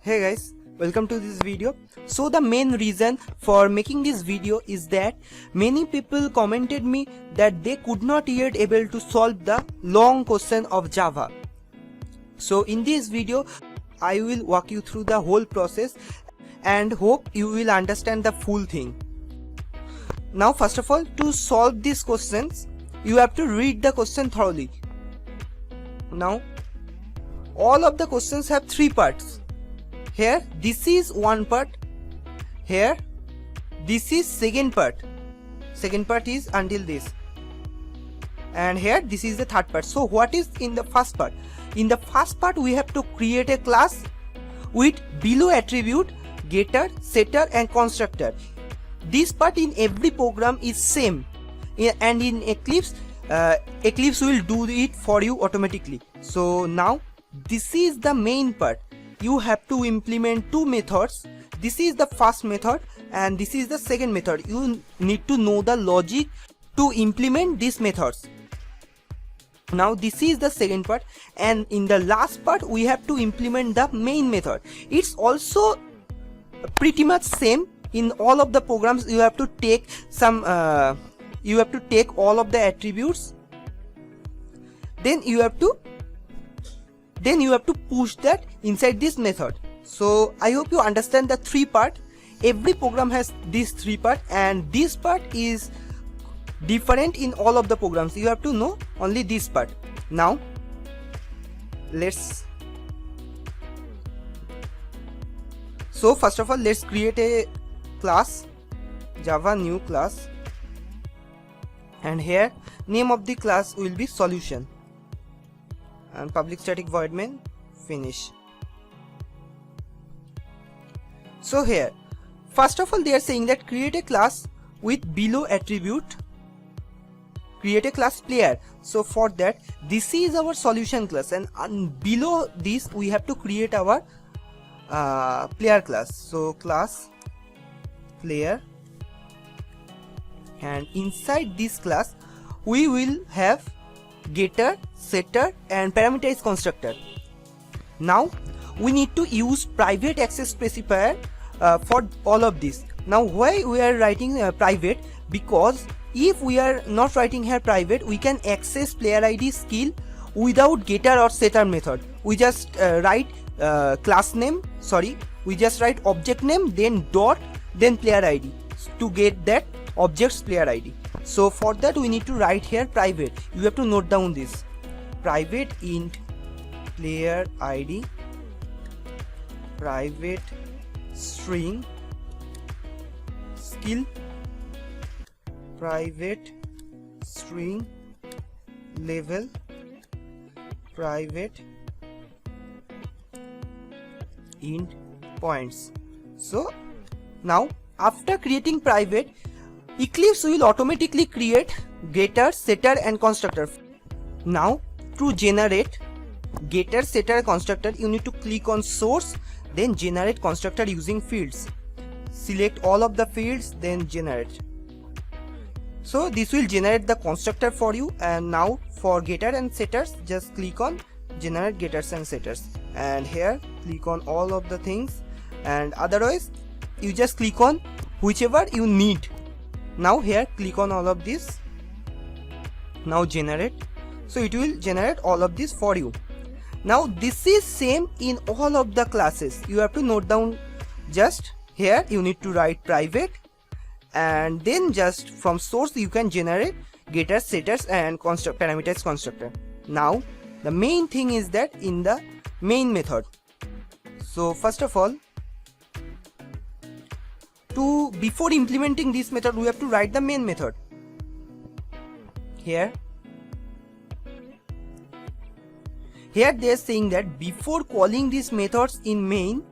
Hey guys, welcome to this video. So the main reason for making this video is that many people commented me that they could not yet able to solve the long question of Java. So in this video I will walk you through the whole process and hope you will understand the full thing. Now first of all, to solve these questions you have to read the question thoroughly. Now all of the questions have three parts. Here this is one part, here this is second part is until this, and here this is the third part. So what is in the first part? In the first part we have to create a class with below attribute, getter, setter and constructor. This part in every program is same, and in Eclipse will do it for you automatically. So now this is the main part. You have to implement two methods. This is the first method and this is the second method. You need to know the logic to implement these methods. Now this is the second part, and in the last part we have to implement the main method. It's also pretty much same in all of the programs. You have to take some you have to take all of the attributes, then you have to push that inside this method. So I hope you understand the three part. Every program has these three part, and this part is different in all of the programs. You have to know only this part. Now so first of all, let's create a class, Java new class, and here name of the class will be solution, and public static void main finish. So here first of all they are saying that create a class with below attribute, create a class player. So for that, this is our solution class, and below this we have to create our player class. So class player, and inside this class we will have getter, setter and parameterized constructor. Now we need to use private access specifier for all of this. Now why we are writing private? Because if we are not writing here private, we can access player ID skill without getter or setter method. We just write we just write object name, then dot, then player ID to get that object's player ID. So for that we need to write here private. You have to note down this: private int player ID, private string skill, private string level, private int points. So now after creating private, Eclipse will automatically create getter, setter and constructor. Now to generate getter, setter, constructor, you need to click on source, then generate constructor using fields. Select all of the fields, then generate. So this will generate the constructor for you. And now for getter and setters, just click on generate getters and setters, and here click on all of the things, and otherwise you just click on whichever you need. Now here click on all of this, now generate. So it will generate all of this for you. Now this is same in all of the classes. You have to note down, just here you need to write private, and then just from source you can generate getters, setters and parameterized constructor. Now the main thing is that in the main method. So first of all, before implementing this method we have to write the main method. Here they are saying that before calling these methods in main,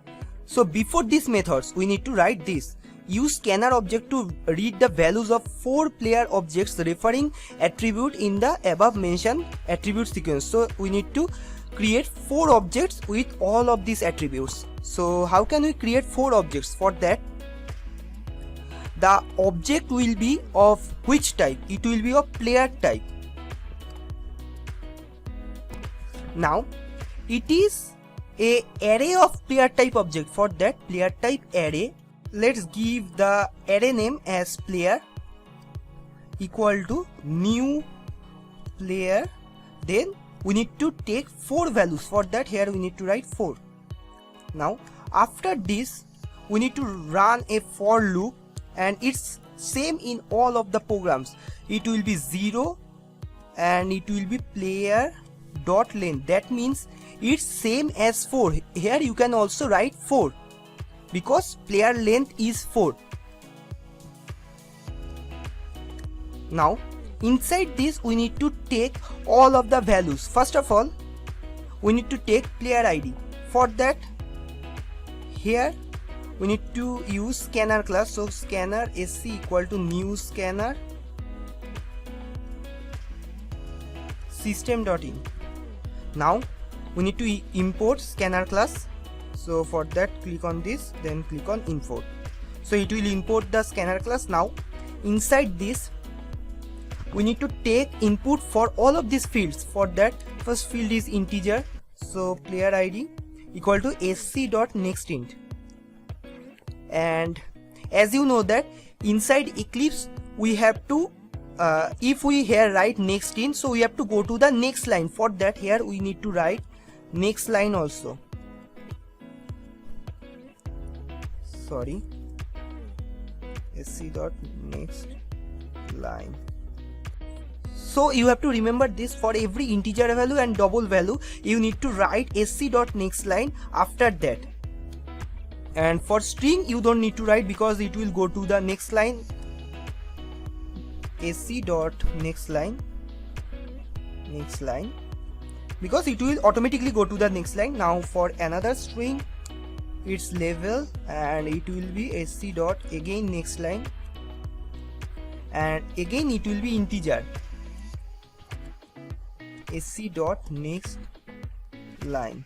so before these methods we need to write this: use scanner object to read the values of 4 player objects referring attribute in the above mentioned attribute sequence. So we need to create 4 objects with all of these attributes. So how can we create 4 objects? For that, the object will be of which type? It will be of player type. Now it is a array of player type object. For that player type array, let's give the array name as player equal to new player. Then we need to take 4 values. For that, here we need to write 4. Now after this, we need to run a for loop, and it's same in all of the programs. It will be 0 and it will be player dot length. That means it's same as 4. Here you can also write 4 because player length is 4. Now inside this, we need to take all of the values. First of all, we need to take player ID. For that, here we need to use scanner class. So scanner sc equal to new scanner system.in. Now we need to import scanner class. So for that, click on this, then click on import. So it will import the scanner class. Now inside this, we need to take input for all of these fields. For that, first field is integer. So player ID equal to sc.nextInt. And as you know that inside Eclipse we have to if we here write nextInt, so we have to go to the next line. For that, here we need to write next line also. Sorry, sc.next line. So you have to remember this, for every integer value and double value you need to write sc.nextLine after that. And for string you don't need to write because it will go to the next line. sc.nextLine, next line, because it will automatically go to the next line. Now for another string, its level, and it will be sc dot again next line, and again it will be integer sc dot next line.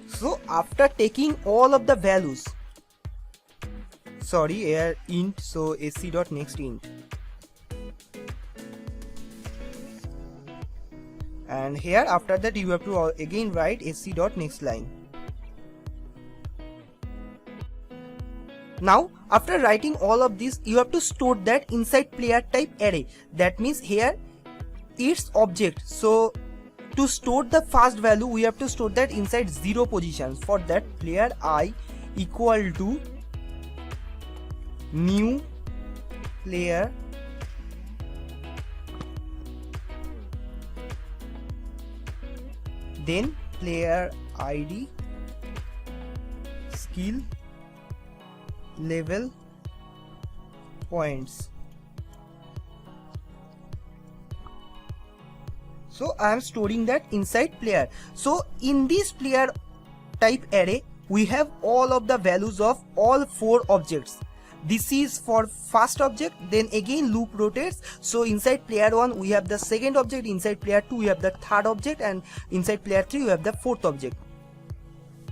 So after taking all of the values, sorry, here int, so sc dot next int, and here after that you have to again write sc dot next line. Now after writing all of this, you have to store that inside player type array. That means here its object. So to store the first value, we have to store that inside 0 positions. For that, player I equal to new player then player ID skill level points. So I am storing that inside player. So in this player type array, we have all of the values of all 4 objects. This is for first object, then again loop rotates. So inside player 1 we have the second object, inside player 2 we have the third object, and inside player 3 we have the fourth object.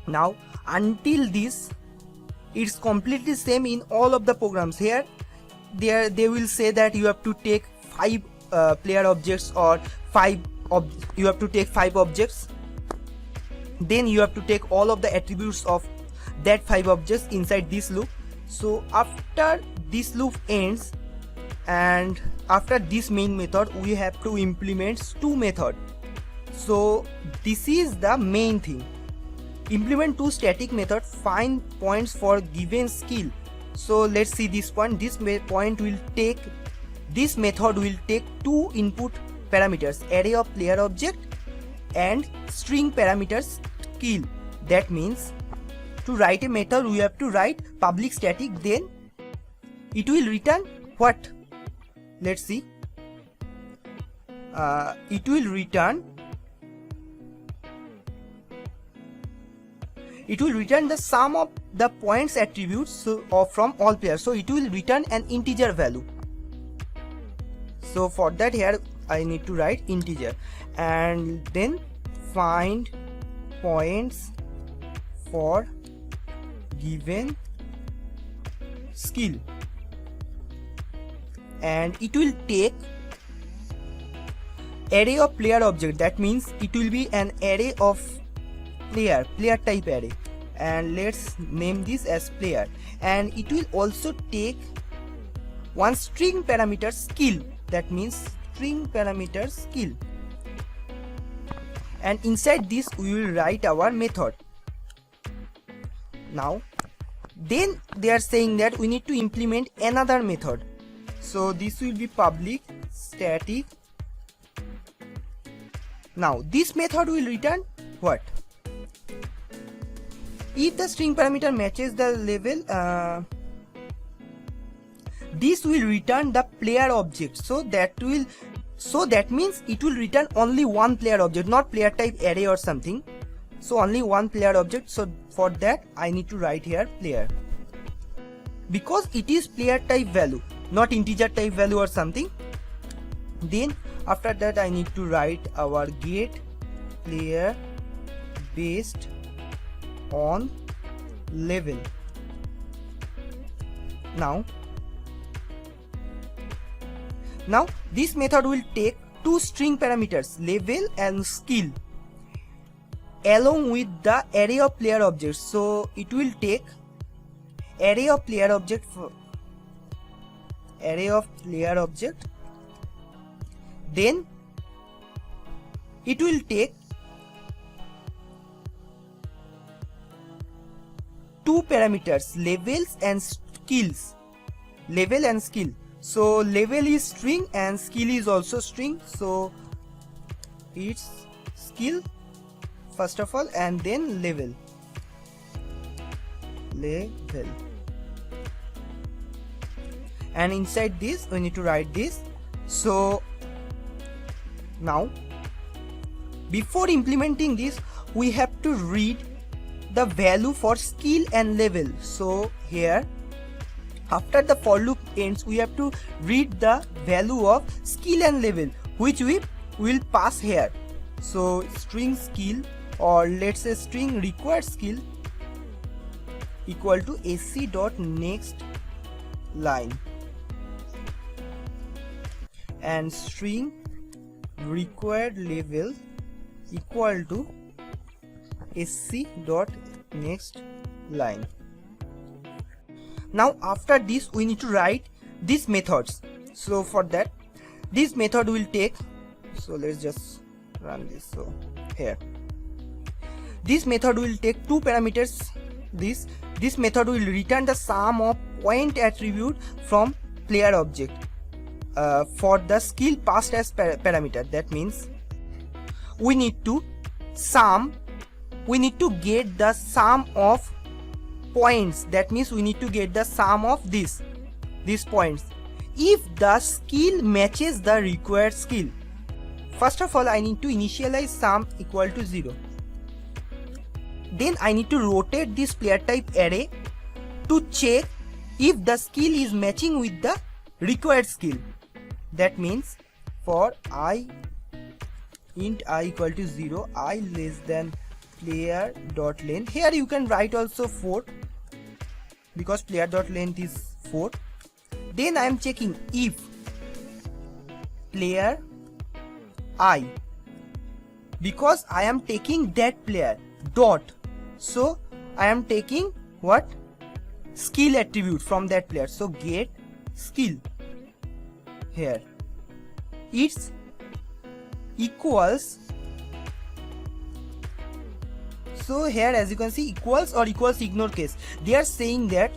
Now until this, it's completely same in all of the programs. Here they will say that you have to take 5 player objects, or you have to take 5 objects, then you have to take all of the attributes of that 5 objects inside this loop. So after this loop ends, and after this main method, we have to implement 2 methods. So this is the main thing. Implement 2 static methods, find points for given skill. So let's see this point. This method will take 2 input parameters, array of player object and string parameters skill. That means to write a method, we have to write public static, then it will return what? Let's see. It will return the sum of the points attributes from all players. So it will return an integer value. So for that, here I need to write integer, and then find points for given skill, and it will take array of player object, that means it will be an array of player type array, and let's name this as player. And it will also take one string parameter skill, that means string parameter skill, and inside this we will write our method. Now then they are saying that we need to implement another method, so this will be public static. Now this method will return what? If the string parameter matches the level, this will return the player object, so that means it will return only one player object, not player type array or something, so only one player object. So for that I need to write here player, because it is player type value, not integer type value or something. Then after that I need to write our get player based on level. Now this method will take two string parameters, level and skill, along with the array of player objects. So it will take array of player object, then it will take two parameters, levels and skills, level and skill. So level is string and skill is also string, so it's skill first of all and then level. And inside this we need to write this. So now before implementing this we have to read the value for skill and level. So here after the for loop ends we have to read the value of skill and level, which we will pass here. So string skill, or let's say string required skill, equal to sc.next line, and string required level equal to sc.next line. Now after this we need to write these methods. So for that this method will take, so let's just run this. So here this method will take two parameters. This method will return the sum of point attribute from player object for the skill passed as parameter. That means we need to get the sum of points, that means we need to get the sum of these points if the skill matches the required skill. First of all I need to initialize sum equal to 0. Then I need to rotate this player type array to check if the skill is matching with the required skill. That means for I int I equal to 0, I less than player dot length. Here you can write also 4 because player dot length is 4. Then I am checking if player I, because I am taking that player dot, so I am taking what? Skill attribute from that player. So get skill, here it's equals, so here as you can see equals or equals ignore case. They are saying that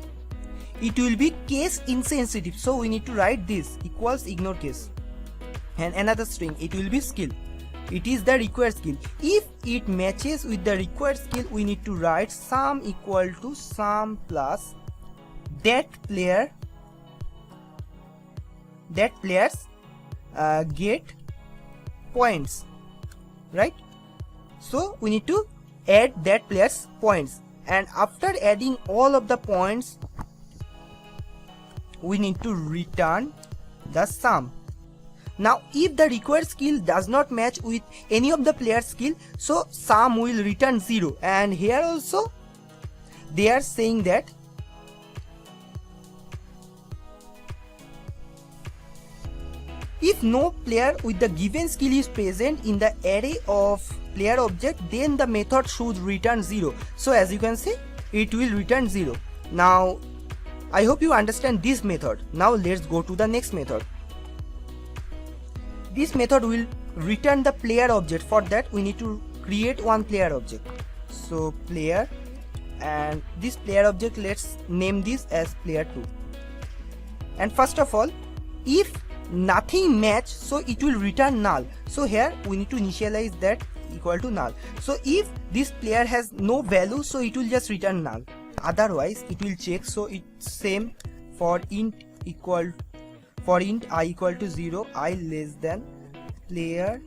it will be case insensitive, so we need to write this equals ignore case, and another string, it will be skill, it is the required skill. If it matches with the required skill we need to write sum equal to sum plus that player's get points, right? So we need to add that player's points, and after adding all of the points we need to return the sum. Now if the required skill does not match with any of the player's skill, so sum will return 0. And here also they are saying that If no player with the given skill is present in the array of player object, then the method should return 0. So as you can see, it will return 0. Now I hope you understand this method. Now let's go to the next method. This method will return the player object. For that we need to create one player object. So player, and this player object, let's name this as player 2. And first of all, if nothing match, so it will return null. So here we need to initialize that equal to null. So if this player has no value, so it will just return null. Otherwise it will check. So it's same for int I equal to 0, I less than player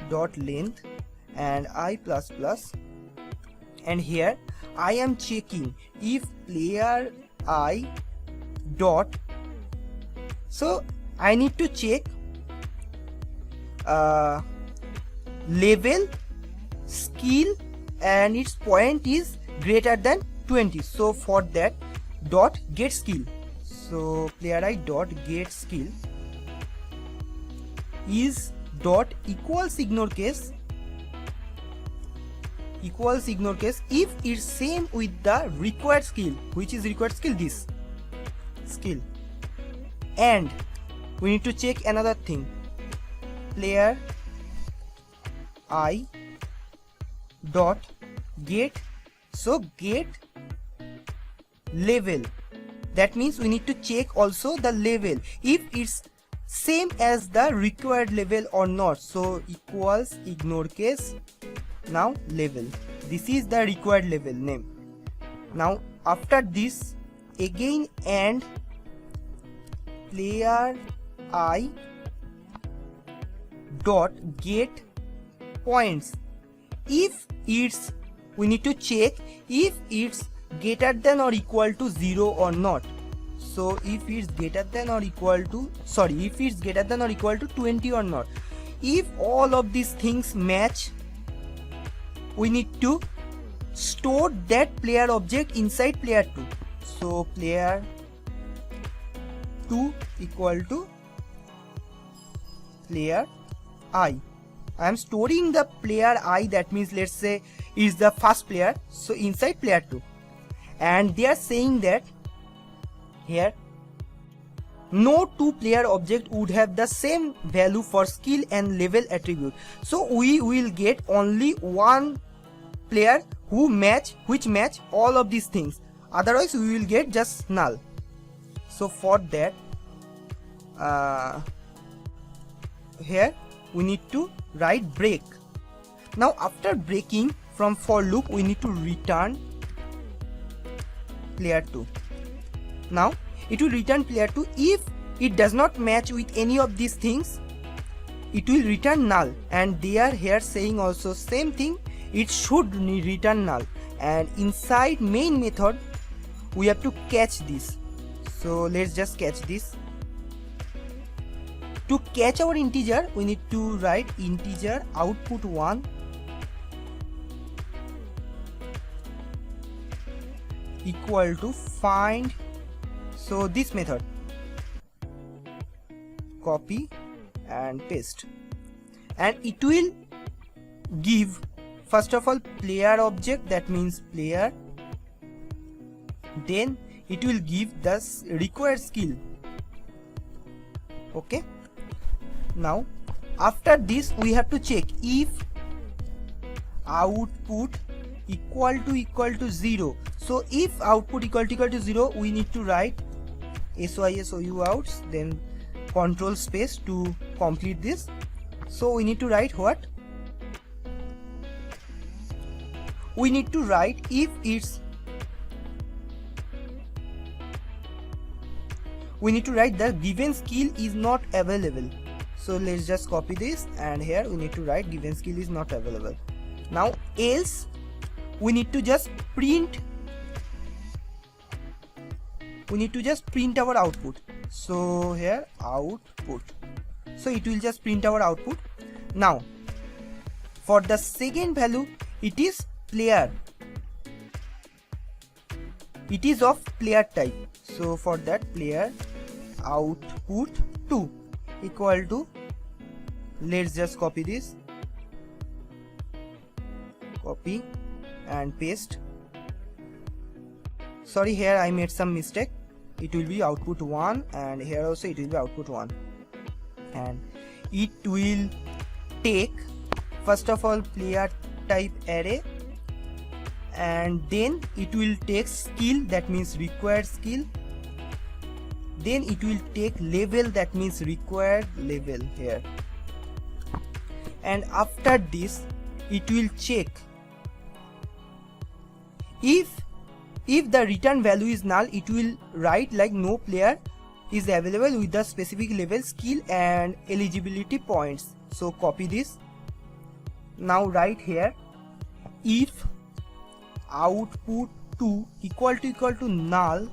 dot length and I plus plus. And here I am checking if player I dot, so I need to check level, skill, and its point is greater than 20. So for that, dot get skill. So player I dot get skill is dot equals ignore case if it's same with the required skill. Which is required skill? This skill. And we need to check another thing, player I dot get, so get level. That means we need to check also the level if it's same as the required level or not. So equals ignore case, now level. This is the required level name. Now after this again, and player I dot get points. If it's, we need to check if it's greater than or equal to 0 or not. So if it's greater than or equal to, if it's greater than or equal to 20 or not. If all of these things match, we need to store that player object inside player 2. So player 2 equal to player I am storing the player I, that means let's say is the first player, so inside player 2. And they are saying that here no two player object would have the same value for skill and level attribute. So we will get only one player which match all of these things. Otherwise we will get just null. So for that, here we need to write break. Now after breaking from for loop, we need to return player 2. Now it will return player 2. If it does not match with any of these things, it will return null. And they are here saying also same thing, it should return null. And inside main method we have to catch this. So let's just catch this. To catch our integer, we need to write integer output 1 equal to find. So this method, copy and paste, and it will give first of all player object, that means player, then it will give the required skill. Okay, now after this we have to check if output equal to 0. So if output equal to 0, we need to write sysou outs, then control space to complete this. So we need to write what? We need to write if it's, we need to write the given skill is not available. So let's just copy this, and here we need to write given skill is not available. Now else we need to just print, our output. So here output, so it will just print our output. Now for the second value, it is player, it is of player type. So for that, player output 2. equal to, let's just copy this, copy and paste. Sorry, here I made some mistake. It will be output 1, and here also it will be output 1, and it will take first of all player type array, and then it will take skill, that means required skill, then it will take level, that means required level here, and after this it will check if the return value is null, it will write like no player is available with the specific level, skill and eligibility points. So copy this. Now write here, if output 2 equal to null,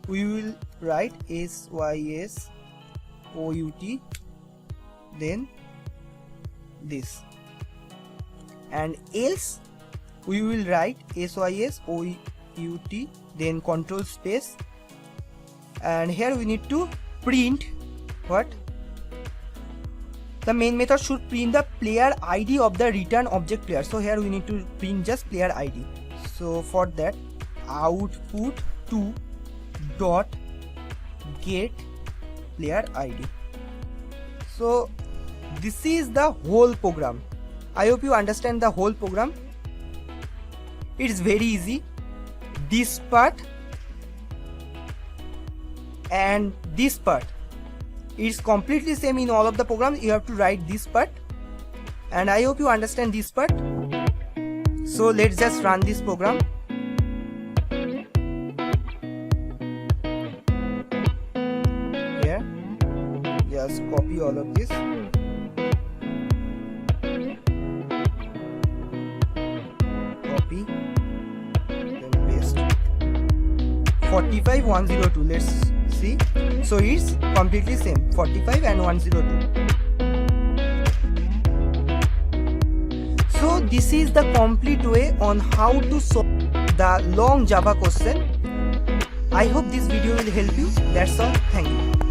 we will write SYS OUT, then this, and else we will write SYS OUT, then control space, and here we need to print what? The main method should print the player ID of the return object player. So here we need to print just player ID. So for that, output 2 dot get player ID. So this is the whole program. I hope you understand the whole program. It's very easy. This part and this part, it's completely same in all of the programs. You have to write this part, and I hope you understand this part. So let's just run this program. Here, just copy all of this. Copy, then paste. 45 102. Let's see. So it's completely same, 45 and 102. So this is the complete way on how to solve the long Java question. I hope this video will help you. That's all. Thank you.